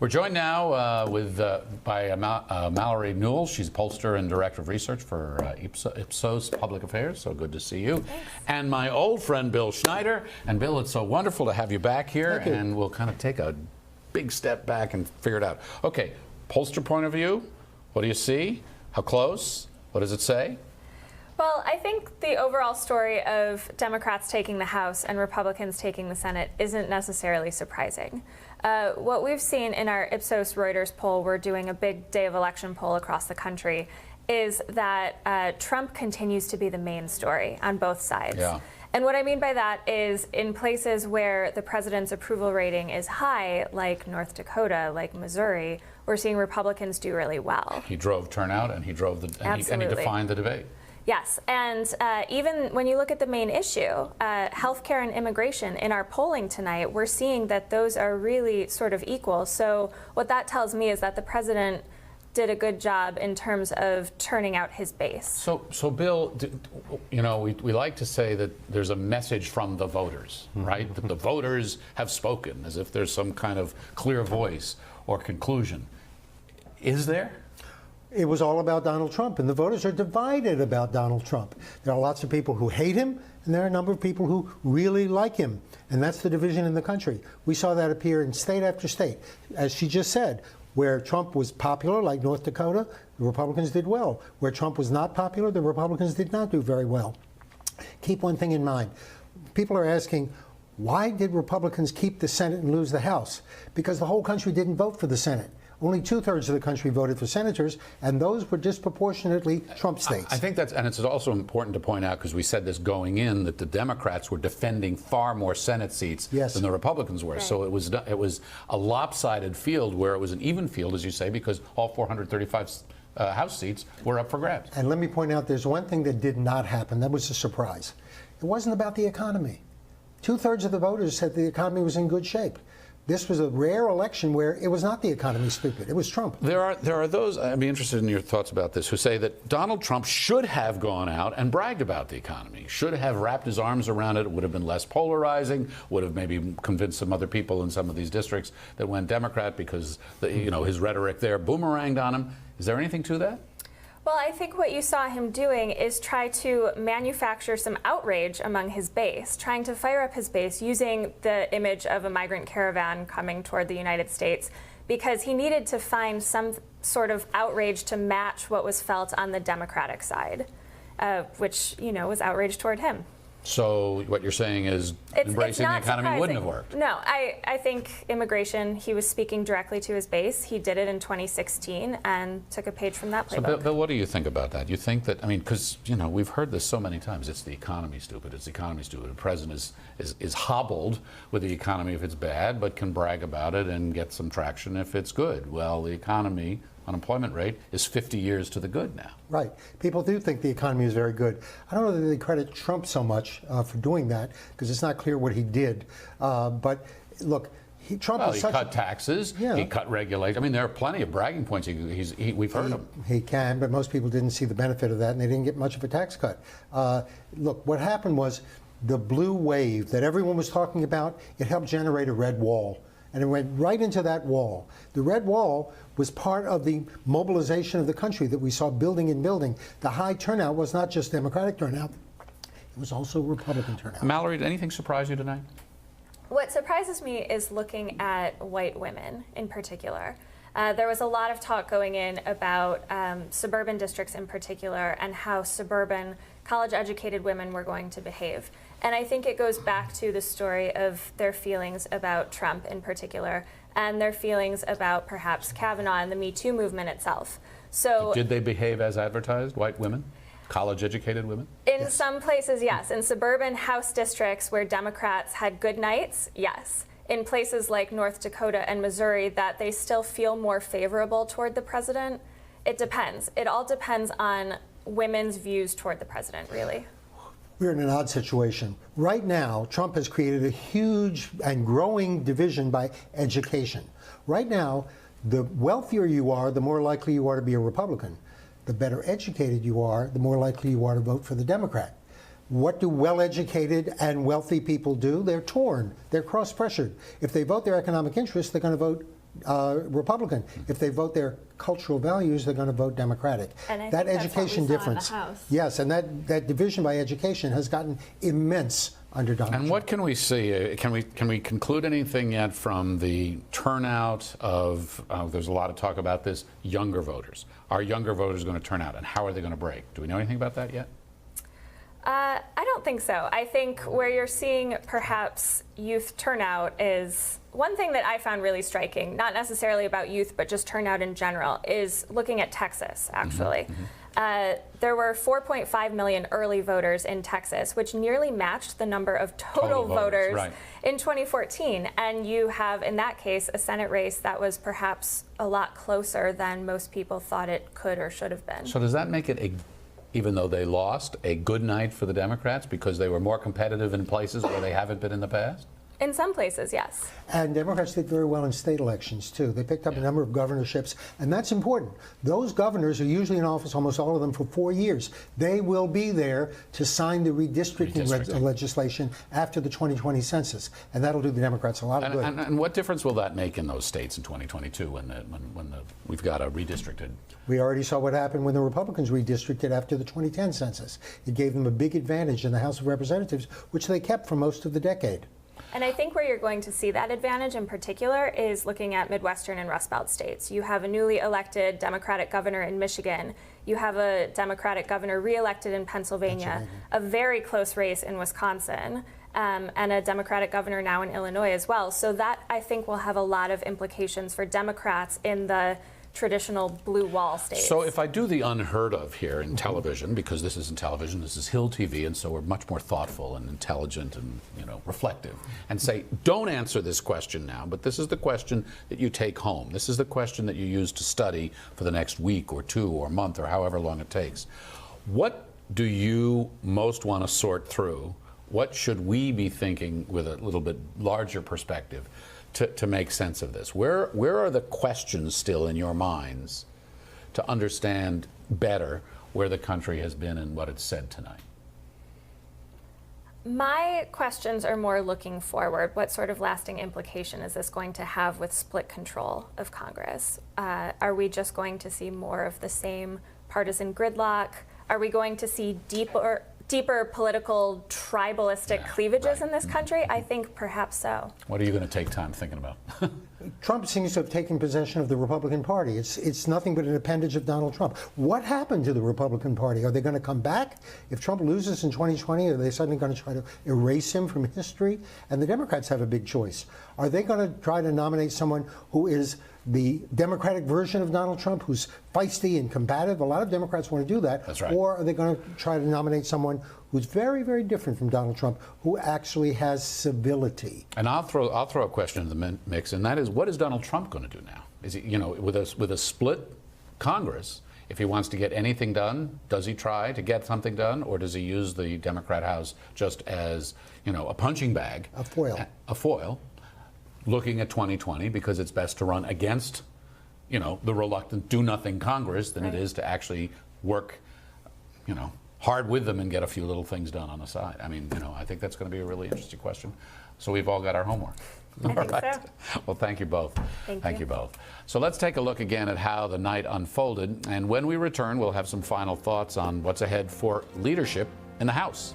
We're joined now by Mallory Newall. She's pollster and director of research for Ipsos Public Affairs. So good to see you. Thanks. And my old friend Bill Schneider. And Bill, it's so wonderful to have you back here. Thank you. And we'll kind of take a big step back and figure it out. Okay, pollster point of view. What do you see? How close? What does it say? Well, I think the overall story of Democrats taking the House and Republicans taking the Senate isn't necessarily surprising. What we've seen in our Ipsos Reuters poll, we're doing a big day of election poll across the country, is that Trump continues to be the main story on both sides. Yeah. And what I mean by that is in places where the president's approval rating is high, like North Dakota, like Missouri, we're seeing Republicans do really well. He drove turnout and he drove and he defined the debate. Yes, and even when you look at the main issue, healthcare and immigration, in our polling tonight, we're seeing that those are really sort of equal. So what that tells me is that the president did a good job in terms of turning out his base. So Bill, you know, we like to say that there's a message from the voters, right? That the voters have spoken, as if there's some kind of clear voice or conclusion. Is there? It was all about Donald Trump, and the voters are divided about Donald Trump. There are lots of people who hate him, and there are a number of people who really like him, and that's the division in the country. We saw that appear in state after state. As she just said, where Trump was popular, like North Dakota, the Republicans did well. Where Trump was not popular, the Republicans did not do very well. Keep one thing in mind. People are asking, why did Republicans keep the Senate and lose the House? Because the whole country didn't vote for the Senate. Only 2/3 of the country voted for senators, and those were disproportionately Trump states. I think that's, and it's also important to point out, because we said this going in, that the Democrats were defending far more Senate seats than the Republicans were. Right. So it was a lopsided field where it was an even field, as you say, because all 435 House seats were up for grabs. And let me point out, there's one thing that did not happen. That was a surprise. It wasn't about the economy. 2/3 of the voters said the economy was in good shape. This was a rare election where it was not the economy, stupid. It was Trump. There are those, I'd be interested in your thoughts about this, who say that Donald Trump should have gone out and bragged about the economy, should have wrapped his arms around it. It would have been less polarizing, would have maybe convinced some other people in some of these districts that went Democrat because his rhetoric there boomeranged on him. Is there anything to that? Well, I think what you saw him doing is try to manufacture some outrage among his base, trying to fire up his base using the image of a migrant caravan coming toward the United States, because he needed to find some sort of outrage to match what was felt on the Democratic side, which, was outrage toward him. So what you're saying is embracing the economy wouldn't have worked. No, I think immigration, he was speaking directly to his base. He did it in 2016 and took a page from that playbook. So Bill, what do you think about that? You think that, because, we've heard this so many times, it's the economy stupid, it's the economy stupid. The president is hobbled with the economy if it's bad, but can brag about it and get some traction if it's good. Well, the economy, unemployment rate, is 50 years to the good now. Right. People do think the economy is very good. I don't know that they credit Trump so much for doing that, because it's not clear what he did. But look, Trump is such cut taxes, he cut regulation. I mean, there are plenty of bragging points. We've heard him. He can, but most people didn't see the benefit of that, and they didn't get much of a tax cut. Look, what happened was the blue wave that everyone was talking about, it helped generate a red wall. And it went right into that wall. The red wall was part of the mobilization of the country that we saw building and building. The high turnout was not just Democratic turnout, it was also Republican turnout. Mallory, did anything surprise you tonight? What surprises me is looking at white women in particular. There was a lot of talk going in about suburban districts in particular and how suburban college-educated women were going to behave. And I think it goes back to the story of their feelings about Trump in particular and their feelings about perhaps Kavanaugh and the Me Too movement itself. So, did they behave as advertised, white women? College-educated women? In some places, yes. In suburban House districts where Democrats had good nights, yes. In places like North Dakota and Missouri that they still feel more favorable toward the president, it depends. It all depends on women's views toward the president, really. We're in an odd situation. Right now, Trump has created a huge and growing division by education. Right now, the wealthier you are, the more likely you are to be a Republican. The better educated you are, the more likely you are to vote for the Democrat. What do well-educated and wealthy people do? They're torn. They're cross-pressured. If they vote their economic interests, they're going to vote Republican. If they vote their cultural values, they're going to vote Democratic. And I that think education that's what we saw in the difference, House. yes, and that division by education has gotten immense under Donald Trump. And what can we see? Can we conclude anything yet from the turnout of? There's a lot of talk about this. Younger voters. Are younger voters going to turn out, and how are they going to break? Do we know anything about that yet? I don't think so. I think where you're seeing perhaps youth turnout is one thing that I found really striking, not necessarily about youth, but just turnout in general, is looking at Texas, actually. There were 4.5 million early voters in Texas, which nearly matched the number of total voters right. in 2014. And you have, in that case, a Senate race that was perhaps a lot closer than most people thought it could or should have been. So does that make it, even though they lost, a good night for the Democrats because they were more competitive in places where they haven't been in the past? In some places, yes. And Democrats did very well in state elections, too. They picked up a number of governorships, and that's important. Those governors are usually in office, almost all of them, for 4 years. They will be there to sign the redistricting legislation after the 2020 census, and that'll do the Democrats a lot of good. And what difference will that make in those states in 2022 when we've got a redistricted? We already saw what happened when the Republicans redistricted after the 2010 census. It gave them a big advantage in the House of Representatives, which they kept for most of the decade. And I think where you're going to see that advantage in particular is looking at Midwestern and Rust Belt states. You have a newly elected Democratic governor in Michigan. You have a Democratic governor reelected in Pennsylvania, a very close race in Wisconsin, and a Democratic governor now in Illinois as well. So that, I think, will have a lot of implications for Democrats in the traditional blue wall states. So if I do the unheard of here in television, because this isn't television, this is Hill TV, and so we're much more thoughtful and intelligent and reflective, and say, don't answer this question now, but this is the question that you take home. This is the question that you use to study for the next week or two or month or however long it takes. What do you most want to sort through? What should we be thinking with a little bit larger perspective to make sense of this? Where are the questions still in your minds to understand better where the country has been and what it's said tonight? My questions are more looking forward. What sort of lasting implication is this going to have with split control of Congress? Are we just going to see more of the same partisan gridlock? Are we going to see deeper political tribalistic cleavages in this country? I think perhaps so. What are you going to take time thinking about? Trump seems to have taken possession of the Republican Party. It's nothing but an appendage of Donald Trump. What happened to the Republican Party? Are they going to come back? If Trump loses in 2020, are they suddenly going to try to erase him from history? And the Democrats have a big choice. Are they going to try to nominate someone who is the Democratic version of Donald Trump, who's feisty and combative? A lot of Democrats want to do that. That's right. Or are they going to try to nominate someone who's very, very different from Donald Trump, who actually has civility? And I'll throw a question in the mix, and that is, what is Donald Trump going to do now? Is he, with a split Congress, if he wants to get anything done, does he try to get something done, or does he use the Democrat House just as, a punching bag? A foil. A foil, looking at 2020, because it's best to run against, the reluctant do-nothing Congress than it is to actually work, hard with them and get a few little things done on the side. I mean, I think that's going to be a really interesting question. So we've all got our homework. I think so. Well, thank you both. Thank you both. So let's take a look again at how the night unfolded. And when we return, we'll have some final thoughts on what's ahead for leadership in the House.